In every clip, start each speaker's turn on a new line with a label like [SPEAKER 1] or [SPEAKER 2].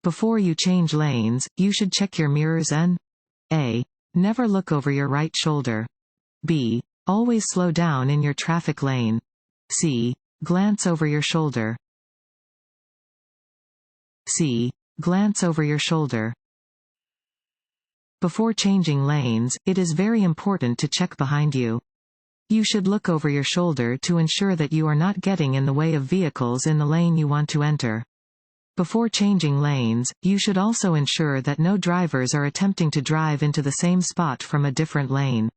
[SPEAKER 1] Before you change lanes, you should check your mirrors and A. Never look over your right shoulder. B. Always slow down in your traffic lane. C. Glance over your shoulder. C. Glance over your shoulder. Before changing lanes, it is very important to check behind you. You should look over your shoulder to ensure that you are not getting in the way of vehicles in the lane you want to enter. Before changing lanes, you should also ensure that no drivers are attempting to drive into the same spot from a different lane.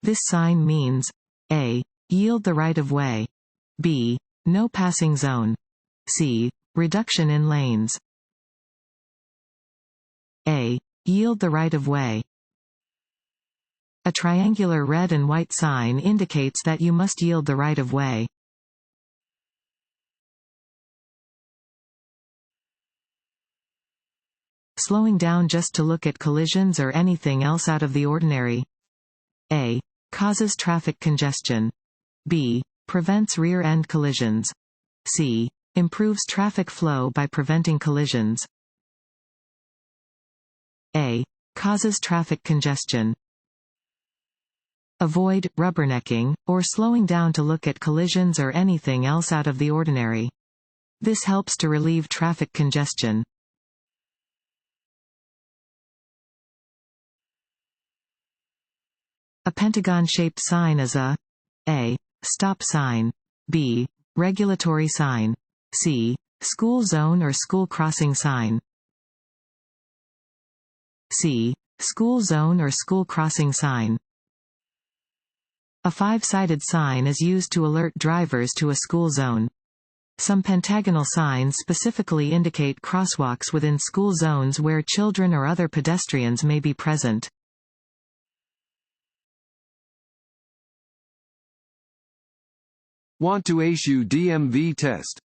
[SPEAKER 1] This sign means A. Yield the right of way. B. No passing zone. C. Reduction in lanes. A. Yield the right of way. A triangular red and white sign indicates that you must yield the right of way. Slowing down just to look at collisions or anything else out of the ordinary. A. Causes traffic congestion. B. Prevents rear-end collisions. C. Improves traffic flow by preventing collisions. A. Causes traffic congestion. Avoid rubbernecking, or slowing down to look at collisions or anything else out of the ordinary. This helps to relieve traffic congestion. A pentagon-shaped sign is a stop sign. B. Regulatory sign. C. School zone or school crossing sign. C. School zone or school crossing sign. A five-sided sign is used to alert drivers to a school zone. Some pentagonal signs specifically indicate crosswalks within school zones where children or other pedestrians may be present.
[SPEAKER 2] Want to ace your DMV test?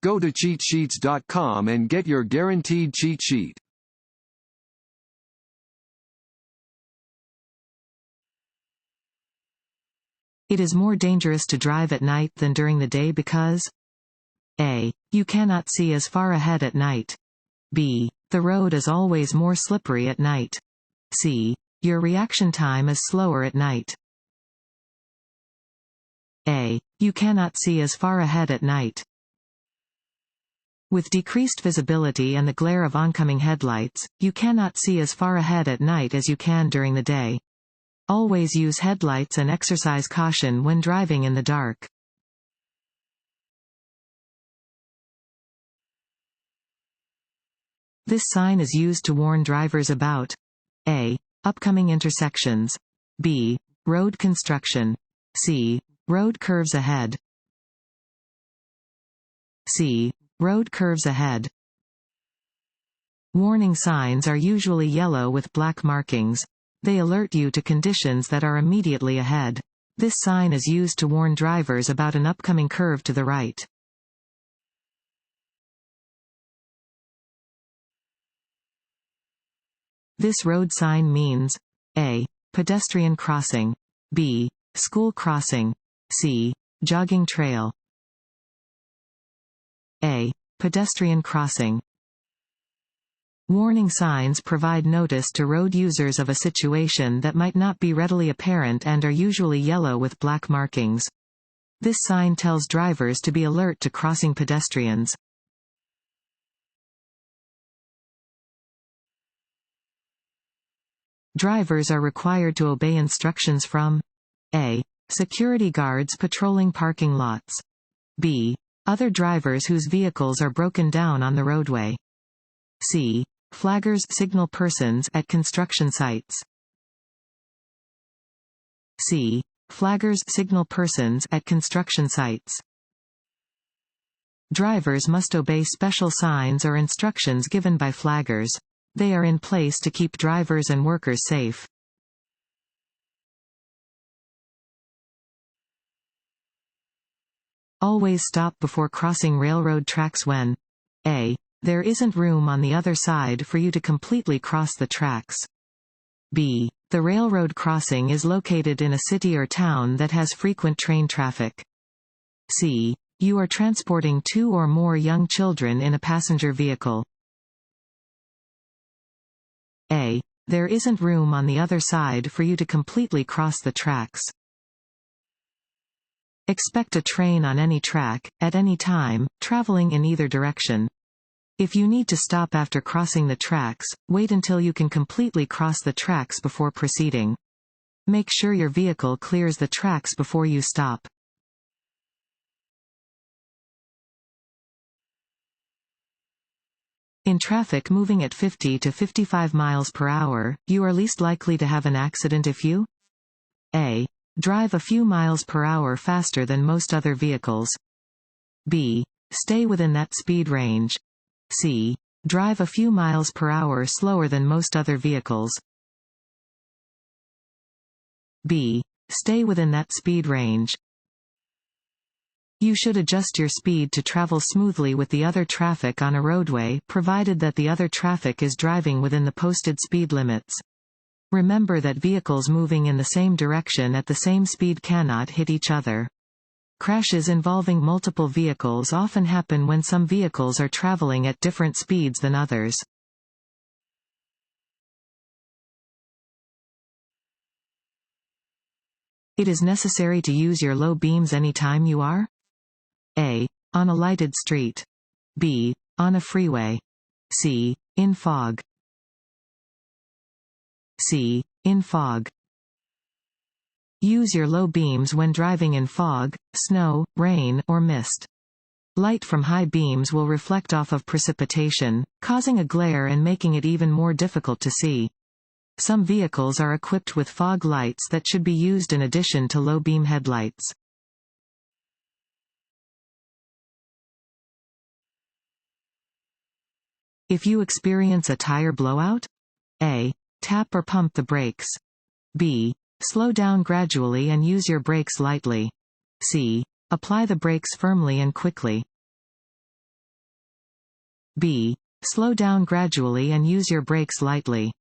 [SPEAKER 2] Go to cheatsheets.com and get your guaranteed cheat sheet.
[SPEAKER 1] It is more dangerous to drive at night than during the day because A. You cannot see as far ahead at night. B. The road is always more slippery at night. C. Your reaction time is slower at night. A. You cannot see as far ahead at night. With decreased visibility and the glare of oncoming headlights, you cannot see as far ahead at night as you can during the day. Always use headlights and exercise caution when driving in the dark. This sign is used to warn drivers about A. Upcoming intersections. B. Road construction. C. Road curves ahead. C. Road curves ahead. Warning signs are usually yellow with black markings. They alert you to conditions that are immediately ahead. This sign is used to warn drivers about an upcoming curve to the right. This road sign means A. Pedestrian crossing. B. School crossing. C. Jogging trail. A. Pedestrian crossing. Warning signs provide notice to road users of a situation that might not be readily apparent and are usually yellow with black markings. This sign tells drivers to be alert to crossing pedestrians. Drivers are required to obey instructions from A. Security guards patrolling parking lots. B. Other drivers whose vehicles are broken down on the roadway. C. Flaggers signal persons at construction sites. C. Flaggers signal persons at construction sites. Drivers must obey special signs or instructions given by flaggers. They are in place to keep drivers and workers safe. Always stop before crossing railroad tracks when A. There isn't room on the other side for you to completely cross the tracks. B. The railroad crossing is located in a city or town that has frequent train traffic. C. You are transporting 2 or more young children in a passenger vehicle. A. There isn't room on the other side for you to completely cross the tracks. Expect a train on any track, at any time, traveling in either direction. If you need to stop after crossing the tracks, wait until you can completely cross the tracks before proceeding. Make sure your vehicle clears the tracks before you stop. In traffic moving at 50 to 55 miles per hour, you are least likely to have an accident if you A. Drive a few miles per hour faster than most other vehicles. B. Stay within that speed range. C. Drive a few miles per hour slower than most other vehicles. B. Stay within that speed range. You should adjust your speed to travel smoothly with the other traffic on a roadway, provided that the other traffic is driving within the posted speed limits. Remember that vehicles moving in the same direction at the same speed cannot hit each other. Crashes involving multiple vehicles often happen when some vehicles are traveling at different speeds than others. It is necessary to use your low beams anytime you are A. On a lighted street. B. On a freeway. C. In fog. C. In fog. Use your low beams when driving in fog, snow, rain, or mist. Light from high beams will reflect off of precipitation, causing a glare and making it even more difficult to see. Some vehicles are equipped with fog lights that should be used in addition to low beam headlights. If you experience a tire blowout, A. Tap or pump the brakes. B. Slow down gradually and use your brakes lightly. C. Apply the brakes firmly and quickly. B. Slow down gradually and use your brakes lightly.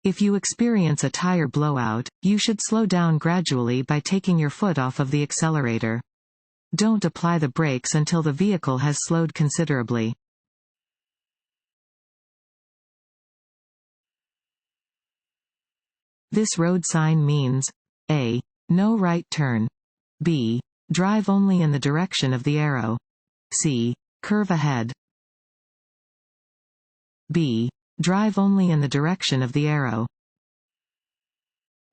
[SPEAKER 1] If you experience a tire blowout, you should slow down gradually by taking your foot off of the accelerator. Don't apply the brakes until the vehicle has slowed considerably. This road sign means A. No right turn. B. Drive only in the direction of the arrow. C. Curve ahead. B. Drive only in the direction of the arrow.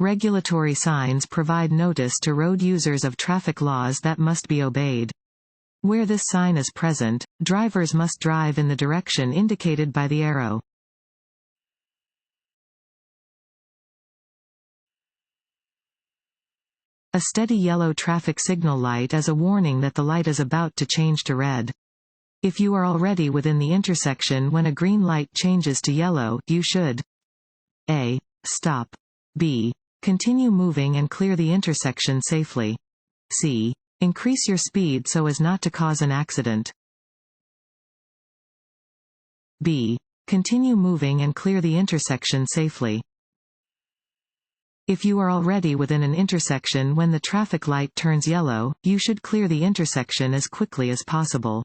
[SPEAKER 1] Regulatory signs provide notice to road users of traffic laws that must be obeyed. Where this sign is present, drivers must drive in the direction indicated by the arrow. A steady yellow traffic signal light is a warning that the light is about to change to red. If you are already within the intersection when a green light changes to yellow, you should A. Stop. B. Continue moving and clear the intersection safely. C. Increase your speed so as not to cause an accident. B. Continue moving and clear the intersection safely. If you are already within an intersection when the traffic light turns yellow, you should clear the intersection as quickly as possible.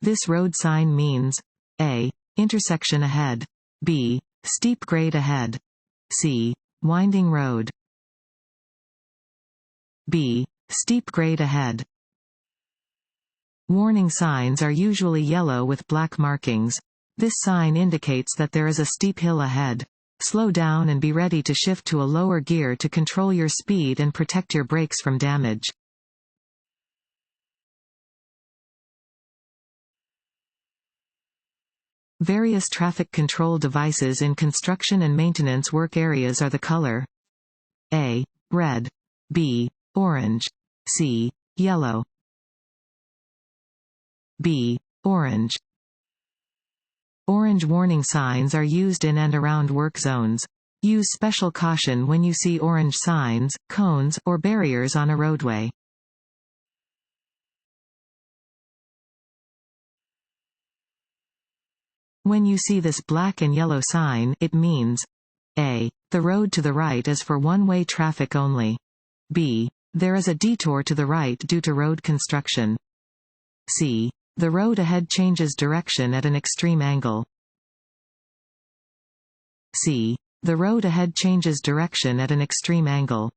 [SPEAKER 1] This road sign means A. Intersection ahead. B. Steep grade ahead. C. Winding road. B. Steep grade ahead. Warning signs are usually yellow with black markings. This sign indicates that there is a steep hill ahead. Slow down and be ready to shift to a lower gear to control your speed and protect your brakes from damage. Various traffic control devices in construction and maintenance work areas are the color A. Red. B. Orange. C. Yellow. B. Orange. Orange warning signs are used in and around work zones. Use special caution when you see orange signs, cones, or barriers on a roadway. When you see this black and yellow sign, it means A. The road to the right is for one-way traffic only. B. There is a detour to the right due to road construction. C. The road ahead changes direction at an extreme angle. C. The road ahead changes direction at an extreme angle.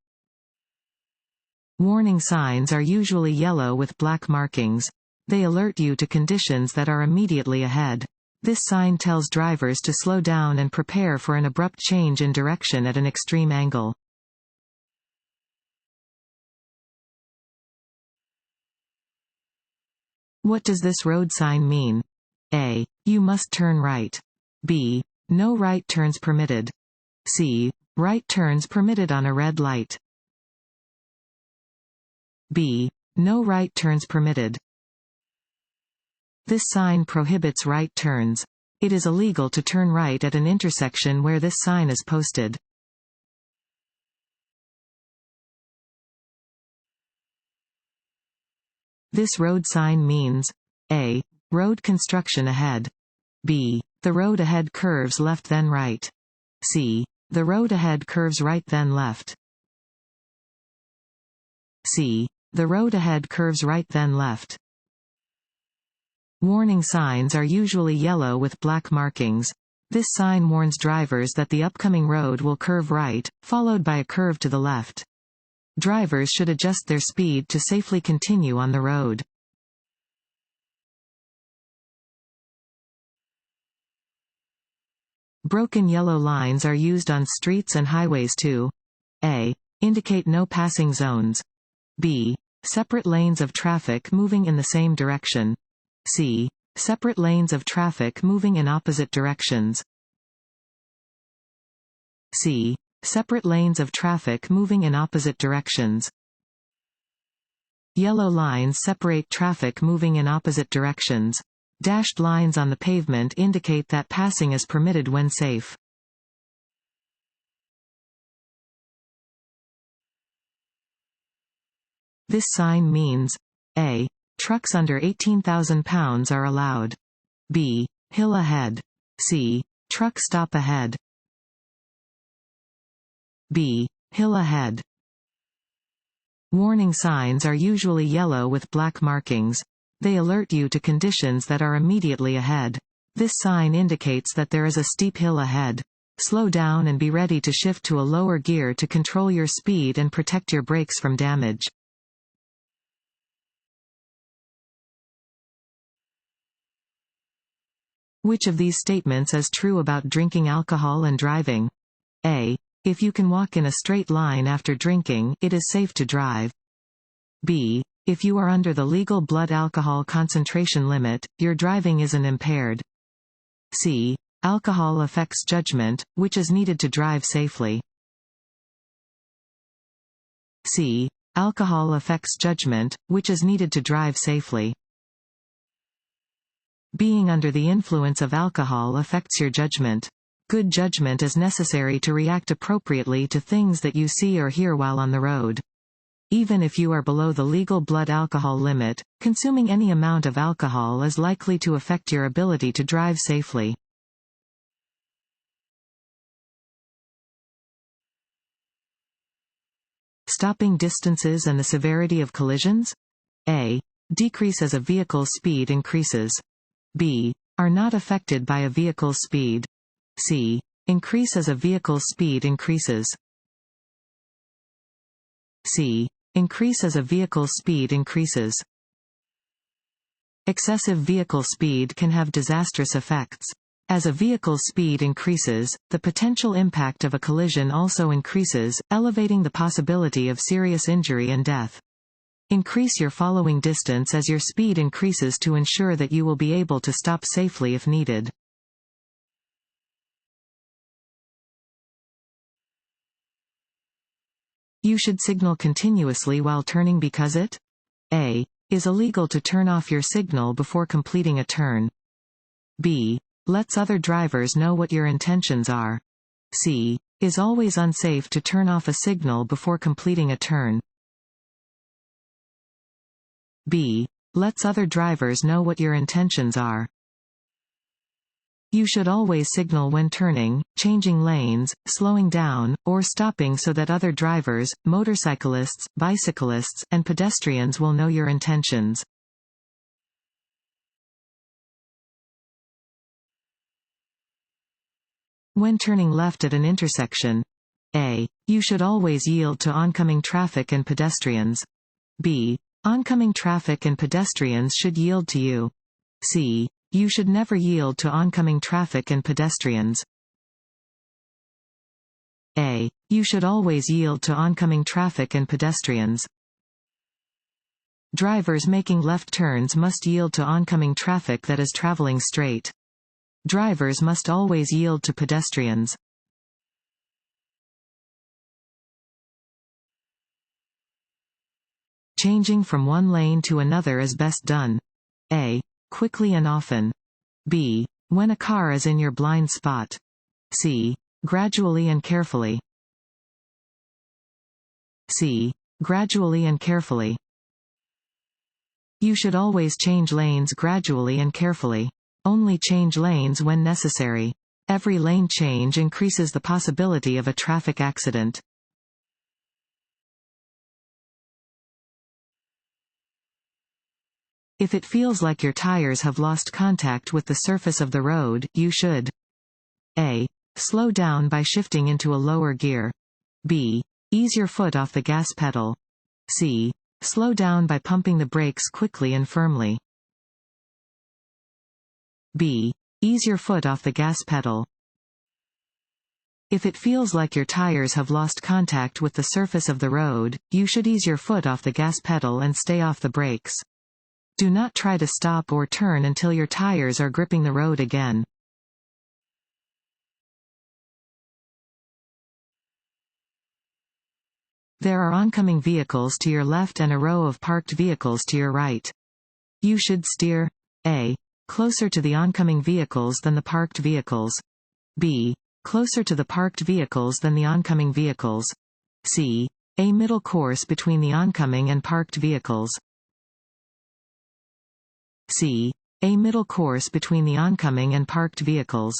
[SPEAKER 1] Warning signs are usually yellow with black markings. They alert you to conditions that are immediately ahead. This sign tells drivers to slow down and prepare for an abrupt change in direction at an extreme angle. What does this road sign mean? A. You must turn right. B. No right turns permitted. C. Right turns permitted on a red light. B. No right turns permitted. This sign prohibits right turns. It is illegal to turn right at an intersection where this sign is posted. This road sign means A. Road construction ahead. B. The road ahead curves left then right. C. The road ahead curves right then left. C. The road ahead curves right then left. Warning signs are usually yellow with black markings. This sign warns drivers that the upcoming road will curve right, followed by a curve to the left. Drivers should adjust their speed to safely continue on the road. Broken yellow lines are used on streets and highways to A. Indicate no passing zones. B. Separate lanes of traffic moving in the same direction. C. Separate lanes of traffic moving in opposite directions. C. Separate lanes of traffic moving in opposite directions. Yellow lines separate traffic moving in opposite directions. Dashed lines on the pavement indicate that passing is permitted when safe. This sign means A. Trucks under 18,000 pounds are allowed. B. Hill ahead. C. Truck stop ahead. B. Hill ahead. Warning signs are usually yellow with black markings. They alert you to conditions that are immediately ahead. This sign indicates that there is a steep hill ahead. Slow down and be ready to shift to a lower gear to control your speed and protect your brakes from damage. Which of these statements is true about drinking alcohol and driving? A. If you can walk in a straight line after drinking, it is safe to drive. B. If you are under the legal blood alcohol concentration limit, your driving isn't impaired. C. Alcohol affects judgment, which is needed to drive safely. C. Alcohol affects judgment, which is needed to drive safely. Being under the influence of alcohol affects your judgment. Good judgment is necessary to react appropriately to things that you see or hear while on the road. Even if you are below the legal blood alcohol limit, consuming any amount of alcohol is likely to affect your ability to drive safely. Stopping distances and the severity of collisions? A. Decrease as a vehicle's speed increases. B. Are not affected by a vehicle's speed. C. Increase as a vehicle's speed increases. C. Increase as a vehicle's speed increases. Excessive vehicle speed can have disastrous effects. As a vehicle's speed increases, the potential impact of a collision also increases, elevating the possibility of serious injury and death. Increase your following distance as your speed increases to ensure that you will be able to stop safely if needed. You should signal continuously while turning because it A. Is illegal to turn off your signal before completing a turn. B. Lets other drivers know what your intentions are. C. Is always unsafe to turn off a signal before completing a turn. B. Lets other drivers know what your intentions are. You should always signal when turning, changing lanes, slowing down, or stopping so that other drivers, motorcyclists, bicyclists, and pedestrians will know your intentions. When turning left at an intersection. A. You should always yield to oncoming traffic and pedestrians. B. Oncoming traffic and pedestrians should yield to you. C. You should never yield to oncoming traffic and pedestrians. A. You should always yield to oncoming traffic and pedestrians. Drivers making left turns must yield to oncoming traffic that is traveling straight. Drivers must always yield to pedestrians. Changing from one lane to another is best done. A. Quickly and often. B. When a car is in your blind spot. C. Gradually and carefully. C. Gradually and carefully. You should always change lanes gradually and carefully. Only change lanes when necessary. Every lane change increases the possibility of a traffic accident. If it feels like your tires have lost contact with the surface of the road, you should A. Slow down by shifting into a lower gear. B. Ease your foot off the gas pedal. C. Slow down by pumping the brakes quickly and firmly. B. Ease your foot off the gas pedal. If it feels like your tires have lost contact with the surface of the road, you should ease your foot off the gas pedal and stay off the brakes. Do not try to stop or turn until your tires are gripping the road again. There are oncoming vehicles to your left and a row of parked vehicles to your right. You should steer A. Closer to the oncoming vehicles than the parked vehicles. B. Closer to the parked vehicles than the oncoming vehicles. C. A middle course between the oncoming and parked vehicles. C. A middle course between the oncoming and parked vehicles.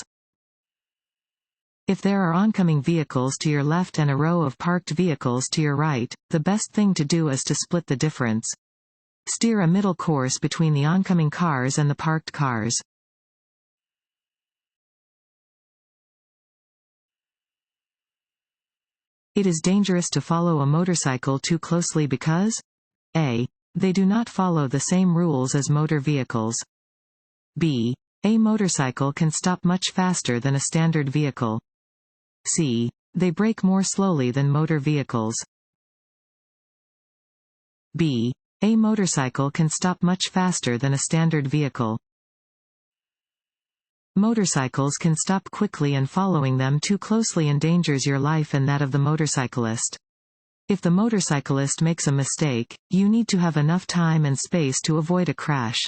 [SPEAKER 1] If there are oncoming vehicles to your left and a row of parked vehicles to your right, the best thing to do is to split the difference. Steer a middle course between the oncoming cars and the parked cars. It is dangerous to follow a motorcycle too closely because A. They do not follow the same rules as motor vehicles. B. A motorcycle can stop much faster than a standard vehicle. C. They brake more slowly than motor vehicles. B. A motorcycle can stop much faster than a standard vehicle. Motorcycles can stop quickly, and following them too closely endangers your life and that of the motorcyclist. If the motorcyclist makes a mistake, you need to have enough time and space to avoid a crash.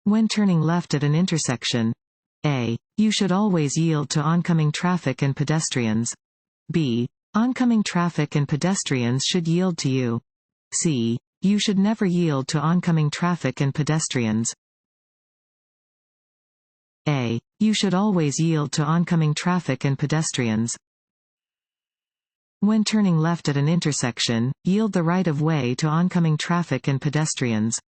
[SPEAKER 1] When turning left at an intersection. A. You should always yield to oncoming traffic and pedestrians. B. Oncoming traffic and pedestrians should yield to you. C. You should never yield to oncoming traffic and pedestrians. A. You should always yield to oncoming traffic and pedestrians. When turning left at an intersection, yield the right-of-way to oncoming traffic and pedestrians.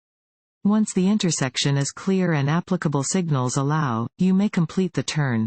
[SPEAKER 1] Once the intersection is clear and applicable signals allow, you may complete the turn.